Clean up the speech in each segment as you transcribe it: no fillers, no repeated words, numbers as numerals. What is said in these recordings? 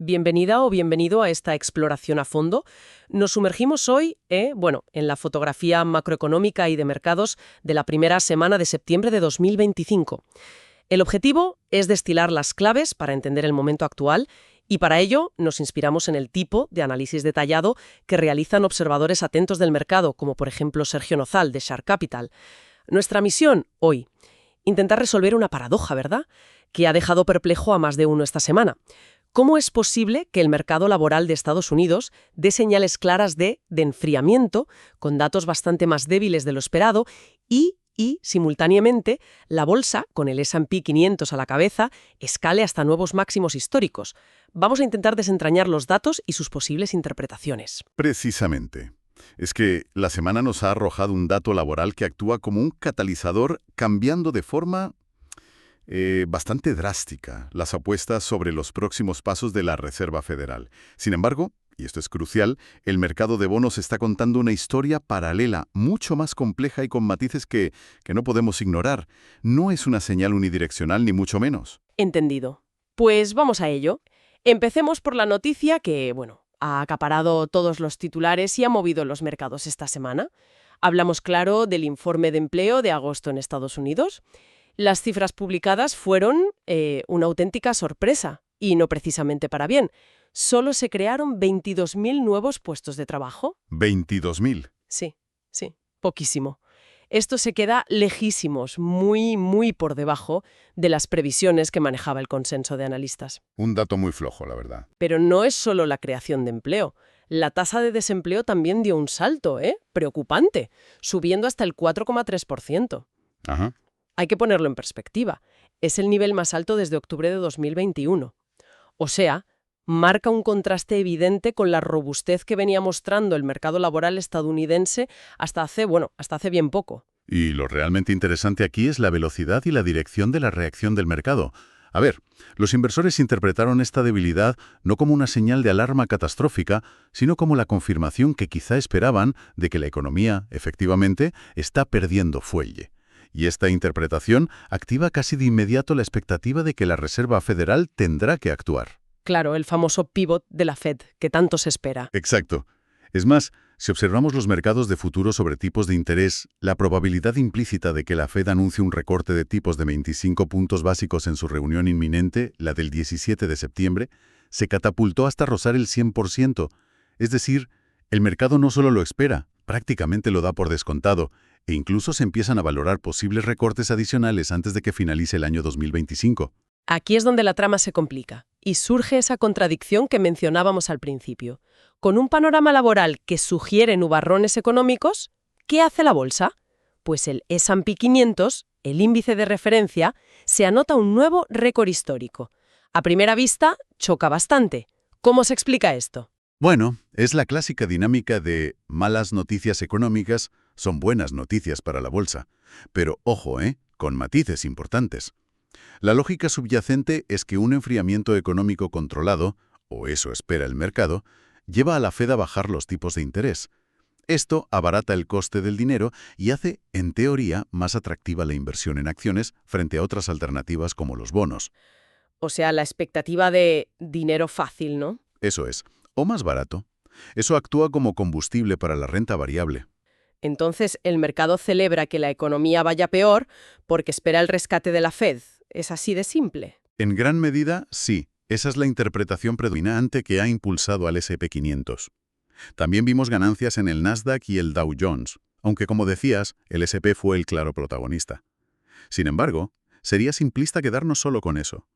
Bienvenida o bienvenido a esta exploración a fondo. Nos sumergimos hoy, en la fotografía macroeconómica y de mercados de la primera semana de septiembre de 2025. El objetivo es destilar las claves para entender el momento actual y para ello nos inspiramos en el tipo de análisis detallado que realizan observadores atentos del mercado, como por ejemplo Sergio Nozal de Shark Capital. Nuestra misión hoy, intentar resolver una paradoja, ¿verdad?, que ha dejado perplejo a más de uno esta semana. ¿Cómo es posible que el mercado laboral de Estados Unidos dé señales claras de enfriamiento, con datos bastante más débiles de lo esperado, y simultáneamente, la bolsa, con el S&P 500 a la cabeza, escale hasta nuevos máximos históricos? Vamos a intentar desentrañar los datos y sus posibles interpretaciones. Precisamente. Es que la semana nos ha arrojado un dato laboral que actúa como un catalizador, cambiando de forma bastante drástica las apuestas sobre los próximos pasos de la Reserva Federal. Sin embargo, y esto es crucial, el mercado de bonos está contando una historia paralela, mucho más compleja y con matices que no podemos ignorar. No es una señal unidireccional, ni mucho menos. Entendido. Pues vamos a ello. Empecemos por la noticia que, ha acaparado todos los titulares y ha movido los mercados esta semana. Hablamos, claro, del informe de empleo de agosto en Estados Unidos. Las cifras publicadas fueron una auténtica sorpresa, y no precisamente para bien. Solo se crearon 22.000 nuevos puestos de trabajo. ¿22.000? Sí, poquísimo. Esto se queda lejísimos, muy, muy por debajo de las previsiones que manejaba el consenso de analistas. Un dato muy flojo, la verdad. Pero no es solo la creación de empleo. La tasa de desempleo también dio un salto, preocupante, subiendo hasta el 4,3%. Ajá. Hay que ponerlo en perspectiva. Es el nivel más alto desde octubre de 2021. O sea, marca un contraste evidente con la robustez que venía mostrando el mercado laboral estadounidense hasta hace bien poco. Y lo realmente interesante aquí es la velocidad y la dirección de la reacción del mercado. A ver, los inversores interpretaron esta debilidad no como una señal de alarma catastrófica, sino como la confirmación que quizá esperaban de que la economía, efectivamente, está perdiendo fuelle. Y esta interpretación activa casi de inmediato la expectativa de que la Reserva Federal tendrá que actuar. Claro, el famoso pivot de la Fed, que tanto se espera. Exacto. Es más, si observamos los mercados de futuros sobre tipos de interés, la probabilidad implícita de que la Fed anuncie un recorte de tipos de 25 puntos básicos en su reunión inminente, la del 17 de septiembre, se catapultó hasta rozar el 100%. Es decir, el mercado no solo lo espera, prácticamente lo da por descontado, e incluso se empiezan a valorar posibles recortes adicionales antes de que finalice el año 2025. Aquí es donde la trama se complica, y surge esa contradicción que mencionábamos al principio. Con un panorama laboral que sugiere nubarrones económicos, ¿qué hace la bolsa? Pues el S&P 500, el índice de referencia, se anota un nuevo récord histórico. A primera vista, choca bastante. ¿Cómo se explica esto? Bueno, es la clásica dinámica de malas noticias económicas son buenas noticias para la bolsa. Pero ojo, con matices importantes. La lógica subyacente es que un enfriamiento económico controlado, o eso espera el mercado, lleva a la Fed a bajar los tipos de interés. Esto abarata el coste del dinero y hace, en teoría, más atractiva la inversión en acciones frente a otras alternativas como los bonos. O sea, la expectativa de dinero fácil, ¿no? Eso es, o más barato. Eso actúa como combustible para la renta variable. Entonces, el mercado celebra que la economía vaya peor porque espera el rescate de la Fed. ¿Es así de simple? En gran medida, sí. Esa es la interpretación predominante que ha impulsado al S&P 500. También vimos ganancias en el Nasdaq y el Dow Jones, aunque como decías, el S&P fue el claro protagonista. Sin embargo, sería simplista quedarnos solo con eso.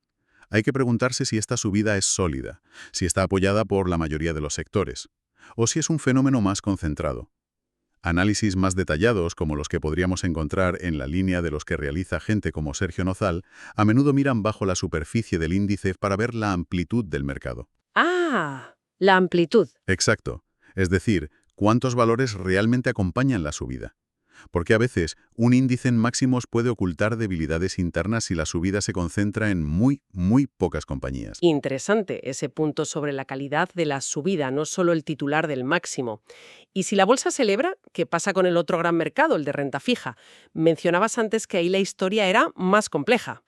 Hay que preguntarse si esta subida es sólida, si está apoyada por la mayoría de los sectores, o si es un fenómeno más concentrado. Análisis más detallados, como los que podríamos encontrar en la línea de los que realiza gente como Sergio Nozal, a menudo miran bajo la superficie del índice para ver la amplitud del mercado. ¡Ah! La amplitud. Exacto. Es decir, cuántos valores realmente acompañan la subida. Porque a veces, un índice en máximos puede ocultar debilidades internas si la subida se concentra en muy pocas compañías. Interesante ese punto sobre la calidad de la subida, no solo el titular del máximo. Y si la bolsa celebra, ¿qué pasa con el otro gran mercado, el de renta fija? Mencionabas antes que ahí la historia era más compleja.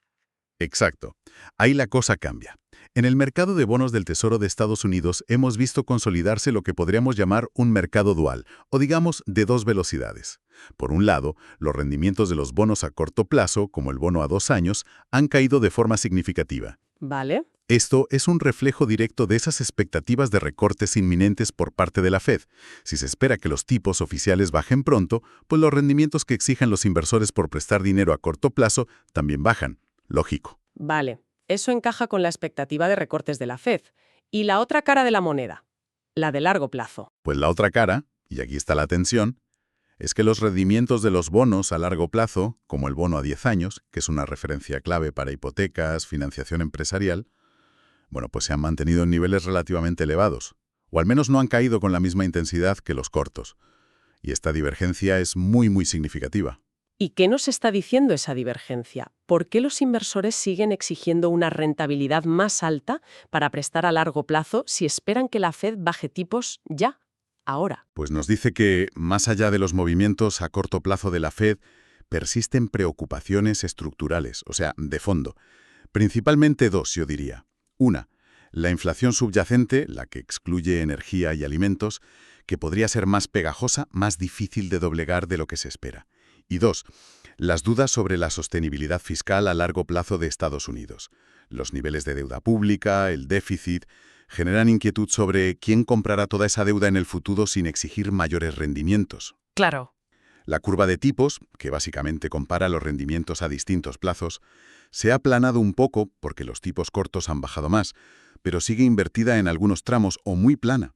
Exacto. Ahí la cosa cambia. En el mercado de bonos del Tesoro de Estados Unidos hemos visto consolidarse lo que podríamos llamar un mercado dual, o digamos de dos velocidades. Por un lado, los rendimientos de los bonos a corto plazo, como el bono a 2 años, han caído de forma significativa. Vale. Esto es un reflejo directo de esas expectativas de recortes inminentes por parte de la Fed. Si se espera que los tipos oficiales bajen pronto, pues los rendimientos que exijan los inversores por prestar dinero a corto plazo también bajan. Lógico. Vale. Eso encaja con la expectativa de recortes de la Fed. ¿Y la otra cara de la moneda? La de largo plazo. Pues la otra cara, y aquí está la tensión, es que los rendimientos de los bonos a largo plazo, como el bono a 10 años, que es una referencia clave para hipotecas, financiación empresarial, bueno, pues se han mantenido en niveles relativamente elevados, o al menos no han caído con la misma intensidad que los cortos. Y esta divergencia es muy significativa. ¿Y qué nos está diciendo esa divergencia? ¿Por qué los inversores siguen exigiendo una rentabilidad más alta para prestar a largo plazo si esperan que la Fed baje tipos ya, ahora? Pues nos dice que, más allá de los movimientos a corto plazo de la Fed, persisten preocupaciones estructurales, o sea, de fondo. Principalmente dos, yo diría. Una, la inflación subyacente, la que excluye energía y alimentos, que podría ser más pegajosa, más difícil de doblegar de lo que se espera. Y dos, las dudas sobre la sostenibilidad fiscal a largo plazo de Estados Unidos. Los niveles de deuda pública, el déficit, generan inquietud sobre quién comprará toda esa deuda en el futuro sin exigir mayores rendimientos. Claro. La curva de tipos, que básicamente compara los rendimientos a distintos plazos, se ha aplanado un poco porque los tipos cortos han bajado más, pero sigue invertida en algunos tramos o muy plana.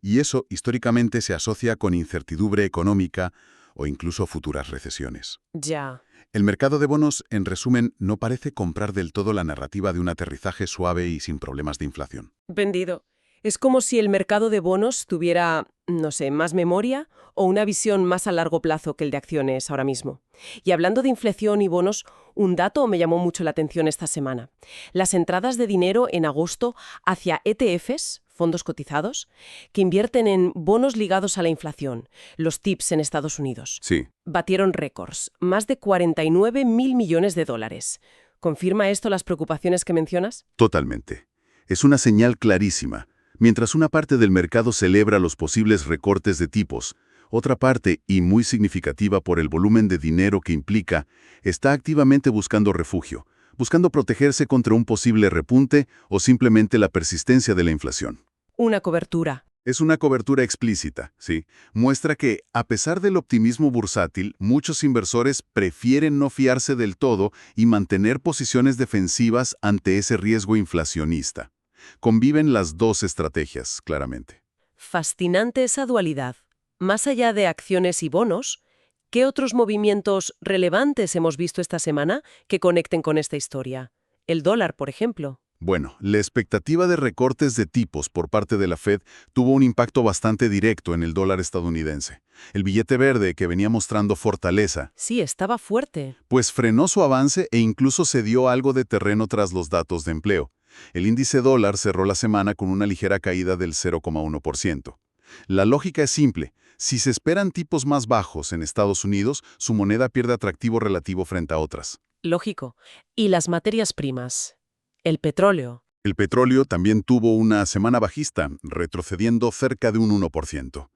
Y eso históricamente se asocia con incertidumbre económica o incluso futuras recesiones. Ya. El mercado de bonos, en resumen, no parece comprar del todo la narrativa de un aterrizaje suave y sin problemas de inflación. Vendido. Es como si el mercado de bonos tuviera, no sé, más memoria o una visión más a largo plazo que el de acciones ahora mismo. Y hablando de inflación y bonos, un dato me llamó mucho la atención esta semana. Las entradas de dinero en agosto hacia ETFs, fondos cotizados, que invierten en bonos ligados a la inflación, los TIPS en Estados Unidos. Sí. Batieron récords, más de 49.000 millones de dólares. ¿Confirma esto las preocupaciones que mencionas? Totalmente. Es una señal clarísima. Mientras una parte del mercado celebra los posibles recortes de tipos, otra parte, y muy significativa por el volumen de dinero que implica, está activamente buscando refugio, buscando protegerse contra un posible repunte o simplemente la persistencia de la inflación. Una cobertura. Es una cobertura explícita, sí. Muestra que, a pesar del optimismo bursátil, muchos inversores prefieren no fiarse del todo y mantener posiciones defensivas ante ese riesgo inflacionista. Conviven las dos estrategias, claramente. Fascinante esa dualidad. Más allá de acciones y bonos, ¿qué otros movimientos relevantes hemos visto esta semana que conecten con esta historia? El dólar, por ejemplo. Bueno, la expectativa de recortes de tipos por parte de la Fed tuvo un impacto bastante directo en el dólar estadounidense. El billete verde, que venía mostrando fortaleza, Sí, estaba fuerte. pues frenó su avance e incluso cedió algo de terreno tras los datos de empleo. El índice dólar cerró la semana con una ligera caída del 0,1%. La lógica es simple. Si se esperan tipos más bajos en Estados Unidos, su moneda pierde atractivo relativo frente a otras. Lógico. ¿Y las materias primas? El petróleo. El petróleo también tuvo una semana bajista, retrocediendo cerca de un 1%.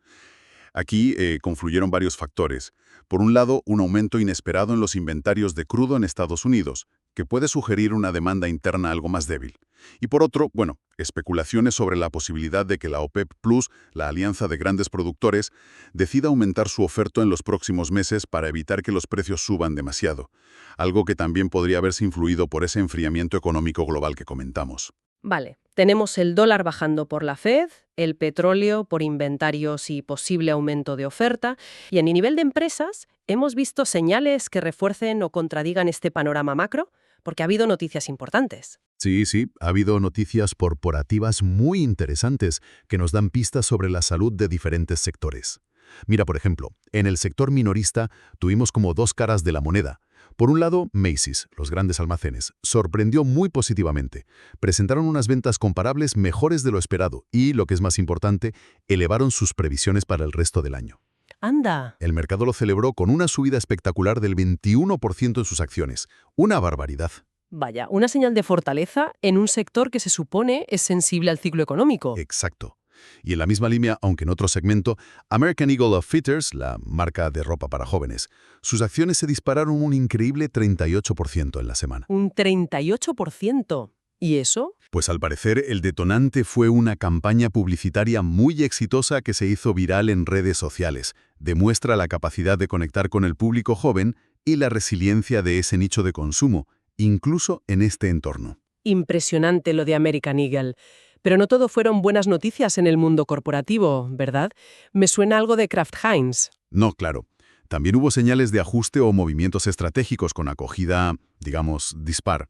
Aquí confluyeron varios factores. Por un lado, un aumento inesperado en los inventarios de crudo en Estados Unidos, que puede sugerir una demanda interna algo más débil. Y por otro, especulaciones sobre la posibilidad de que la OPEP Plus, la alianza de grandes productores, decida aumentar su oferta en los próximos meses para evitar que los precios suban demasiado, algo que también podría haberse influido por ese enfriamiento económico global que comentamos. Vale, tenemos el dólar bajando por la Fed, el petróleo por inventarios y posible aumento de oferta, y en el nivel de empresas hemos visto señales que refuercen o contradigan este panorama macro, porque ha habido noticias importantes. Sí, ha habido noticias corporativas muy interesantes que nos dan pistas sobre la salud de diferentes sectores. Mira, por ejemplo, en el sector minorista tuvimos como dos caras de la moneda. Por un lado, Macy's, los grandes almacenes, sorprendió muy positivamente. Presentaron unas ventas comparables mejores de lo esperado y, lo que es más importante, elevaron sus previsiones para el resto del año. ¡Anda! El mercado lo celebró con una subida espectacular del 21% en sus acciones. Una barbaridad. Vaya, una señal de fortaleza en un sector que se supone es sensible al ciclo económico. Exacto. Y en la misma línea, aunque en otro segmento, American Eagle Outfitters, la marca de ropa para jóvenes, sus acciones se dispararon un increíble 38% en la semana. Un 38%. ¿Y eso? Pues al parecer el detonante fue una campaña publicitaria muy exitosa que se hizo viral en redes sociales. Demuestra la capacidad de conectar con el público joven y la resiliencia de ese nicho de consumo, incluso en este entorno. Impresionante lo de American Eagle. Pero no todo fueron buenas noticias en el mundo corporativo, ¿verdad? Me suena algo de Kraft Heinz. No, claro. También hubo señales de ajuste o movimientos estratégicos con acogida, digamos, dispar.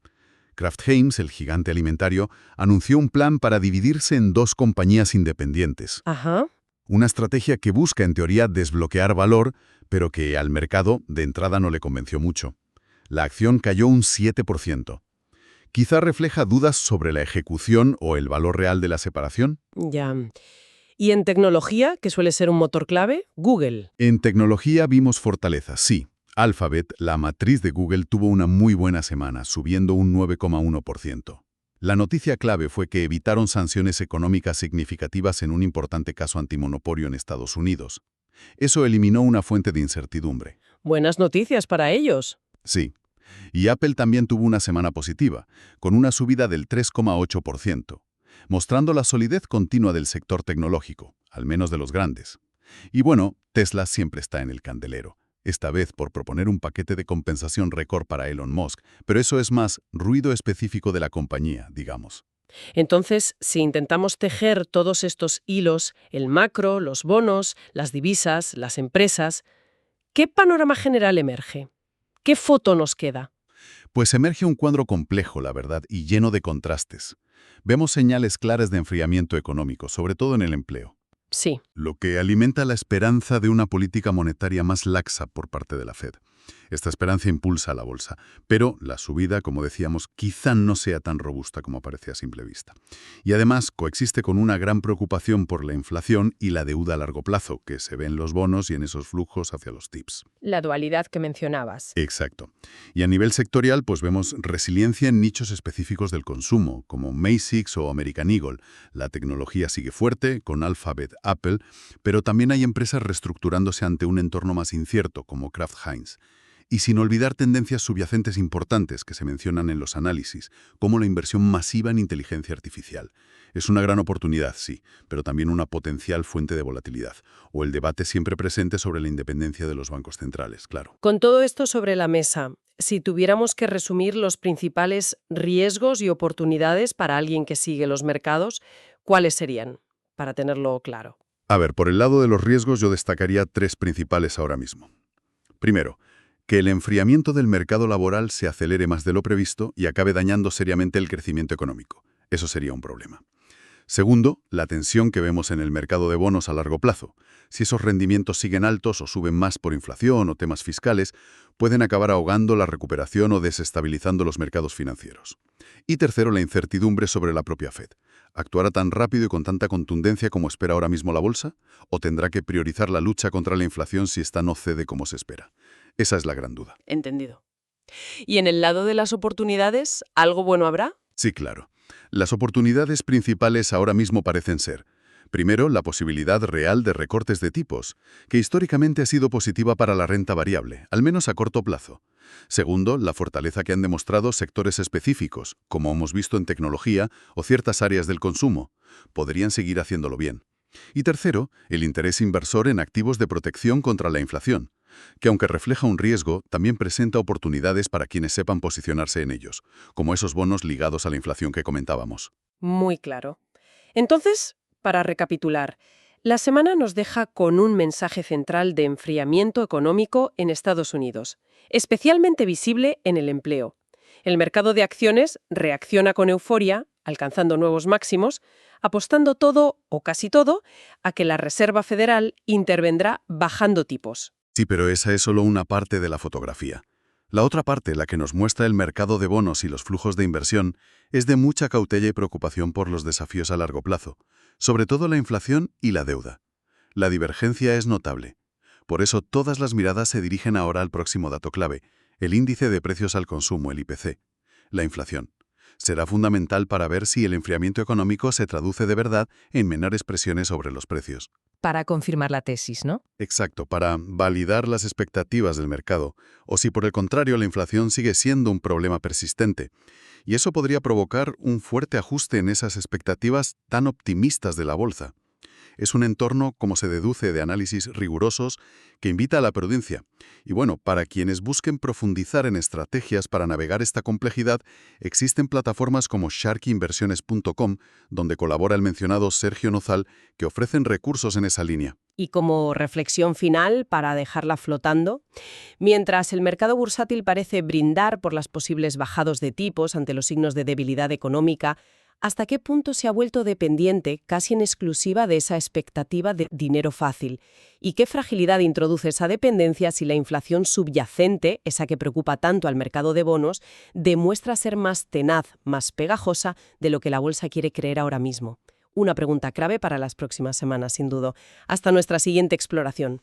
Kraft Heinz, el gigante alimentario, anunció un plan para dividirse en dos compañías independientes. Ajá. Una estrategia que busca, en teoría, desbloquear valor, pero que al mercado de entrada no le convenció mucho. La acción cayó un 7%. Quizá refleja dudas sobre la ejecución o el valor real de la separación. Ya. ¿Y en tecnología, que suele ser un motor clave? Google. En tecnología vimos fortaleza, sí. Alphabet, la matriz de Google, tuvo una muy buena semana, subiendo un 9,1%. La noticia clave fue que evitaron sanciones económicas significativas en un importante caso antimonopolio en Estados Unidos. Eso eliminó una fuente de incertidumbre. Buenas noticias para ellos. Sí. Y Apple también tuvo una semana positiva, con una subida del 3,8%, mostrando la solidez continua del sector tecnológico, al menos de los grandes. Y bueno, Tesla siempre está en el candelero, esta vez por proponer un paquete de compensación récord para Elon Musk, pero eso es más ruido específico de la compañía, digamos. Entonces, si intentamos tejer todos estos hilos, el macro, los bonos, las divisas, las empresas, ¿qué panorama general emerge? ¿Qué foto nos queda? Pues emerge un cuadro complejo, la verdad, y lleno de contrastes. Vemos señales claras de enfriamiento económico, sobre todo en el empleo, Sí. lo que alimenta la esperanza de una política monetaria más laxa por parte de la Fed. Esta esperanza impulsa a la bolsa, pero la subida, como decíamos, quizá no sea tan robusta como parece a simple vista. Y además coexiste con una gran preocupación por la inflación y la deuda a largo plazo, que se ve en los bonos y en esos flujos hacia los TIPS. La dualidad que mencionabas. Exacto. Y a nivel sectorial, pues vemos resiliencia en nichos específicos del consumo, como Macy's o American Eagle. La tecnología sigue fuerte, con Alphabet, Apple, pero también hay empresas reestructurándose ante un entorno más incierto, como Kraft Heinz. Y sin olvidar tendencias subyacentes importantes que se mencionan en los análisis, como la inversión masiva en inteligencia artificial. Es una gran oportunidad, sí, pero también una potencial fuente de volatilidad, o el debate siempre presente sobre la independencia de los bancos centrales, claro. Con todo esto sobre la mesa, si tuviéramos que resumir los principales riesgos y oportunidades para alguien que sigue los mercados, ¿cuáles serían? Para tenerlo claro. A ver, por el lado de los riesgos yo destacaría tres principales ahora mismo. Primero, que el enfriamiento del mercado laboral se acelere más de lo previsto y acabe dañando seriamente el crecimiento económico. Eso sería un problema. Segundo, la tensión que vemos en el mercado de bonos a largo plazo. Si esos rendimientos siguen altos o suben más por inflación o temas fiscales, pueden acabar ahogando la recuperación o desestabilizando los mercados financieros. Y tercero, la incertidumbre sobre la propia Fed. ¿Actuará tan rápido y con tanta contundencia como espera ahora mismo la bolsa? ¿O tendrá que priorizar la lucha contra la inflación si esta no cede como se espera? Esa es la gran duda. Entendido. ¿Y en el lado de las oportunidades, algo bueno habrá? Sí, claro. Las oportunidades principales ahora mismo parecen ser, primero, la posibilidad real de recortes de tipos, que históricamente ha sido positiva para la renta variable, al menos a corto plazo. Segundo, la fortaleza que han demostrado sectores específicos, como hemos visto en tecnología o ciertas áreas del consumo. Podrían seguir haciéndolo bien. Y tercero, el interés inversor en activos de protección contra la inflación, que aunque refleja un riesgo, también presenta oportunidades para quienes sepan posicionarse en ellos, como esos bonos ligados a la inflación que comentábamos. Muy claro. Entonces, para recapitular, la semana nos deja con un mensaje central de enfriamiento económico en Estados Unidos, especialmente visible en el empleo. El mercado de acciones reacciona con euforia, alcanzando nuevos máximos, apostando todo, o casi todo, a que la Reserva Federal intervendrá bajando tipos. Sí, pero esa es solo una parte de la fotografía. La otra parte, la que nos muestra el mercado de bonos y los flujos de inversión, es de mucha cautela y preocupación por los desafíos a largo plazo, sobre todo la inflación y la deuda. La divergencia es notable. Por eso todas las miradas se dirigen ahora al próximo dato clave, el índice de precios al consumo, el IPC. la inflación. Será fundamental para ver si el enfriamiento económico se traduce de verdad en menores presiones sobre los precios. Para confirmar la tesis, ¿no? Exacto, para validar las expectativas del mercado, o si por el contrario la inflación sigue siendo un problema persistente. Y eso podría provocar un fuerte ajuste en esas expectativas tan optimistas de la bolsa. Es un entorno, como se deduce de análisis rigurosos, que invita a la prudencia. Y bueno, para quienes busquen profundizar en estrategias para navegar esta complejidad, existen plataformas como sharkinversiones.com, donde colabora el mencionado Sergio Nozal, que ofrecen recursos en esa línea. Y como reflexión final, para dejarla flotando, mientras el mercado bursátil parece brindar por las posibles bajados de tipos ante los signos de debilidad económica, ¿hasta qué punto se ha vuelto dependiente, casi en exclusiva, de esa expectativa de dinero fácil? ¿Y qué fragilidad introduce esa dependencia si la inflación subyacente, esa que preocupa tanto al mercado de bonos, demuestra ser más tenaz, más pegajosa de lo que la bolsa quiere creer ahora mismo? Una pregunta clave para las próximas semanas, sin duda. Hasta nuestra siguiente exploración.